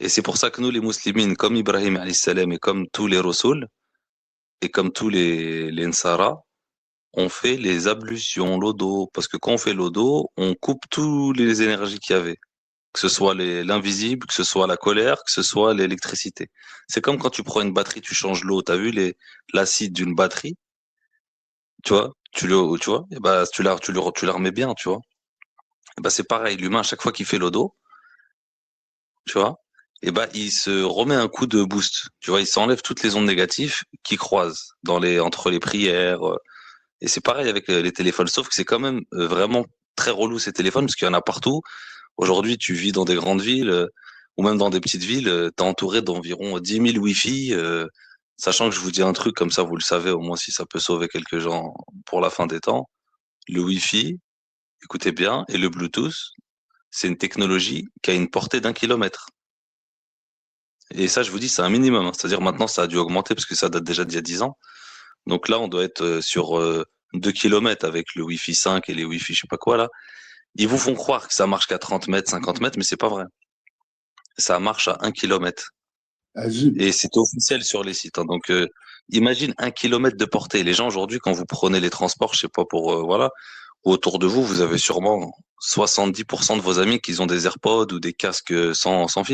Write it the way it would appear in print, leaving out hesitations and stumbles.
Et c'est pour ça que nous, les musulmans, comme Ibrahim alayhi salam et comme tous les Rasul et comme tous les Nsara, on fait les ablutions, l'odo. Parce que quand on fait l'odo, on coupe toutes les énergies qu'il y avait. Que ce soit l'invisible, que ce soit la colère, que ce soit l'électricité. C'est comme quand tu prends une batterie, tu changes l'eau. T'as vu l'acide d'une batterie, tu vois, tu vois, et bah, tu la remets bien, tu vois. Et bah, c'est pareil, l'humain, à chaque fois qu'il fait l'odo, tu vois, et bah, il se remet un coup de boost. Tu vois, il s'enlève toutes les ondes négatives qui croisent entre les prières. Et c'est pareil avec les téléphones, sauf que c'est quand même vraiment très relou ces téléphones parce qu'il y en a partout. Aujourd'hui, tu vis dans des grandes villes ou même dans des petites villes, t'es entouré d'environ 10 000 Wi-Fi, sachant que je vous dis un truc comme ça, vous le savez, au moins si ça peut sauver quelques gens pour la fin des temps. Le Wi-Fi, écoutez bien, et le Bluetooth, c'est une technologie qui a une portée d'1 kilomètre. Et ça, je vous dis, c'est un minimum, hein. C'est-à-dire maintenant, ça a dû augmenter parce que ça date déjà d'il y a 10 ans. Donc là, on doit être sur 2 kilomètres avec le Wi-Fi 5 et les Wi-Fi je sais pas quoi là. Ils vous font croire que ça marche qu'à 30 mètres, 50 mètres, mais c'est pas vrai. Ça marche à 1 kilomètre. Agib. Et c'est officiel sur les sites, hein. Donc, imagine 1 kilomètre de portée. Les gens aujourd'hui, quand vous prenez les transports, je sais pas pour, voilà, autour de vous, vous avez sûrement 70% de vos amis qui ont des AirPods ou des casques sans fil.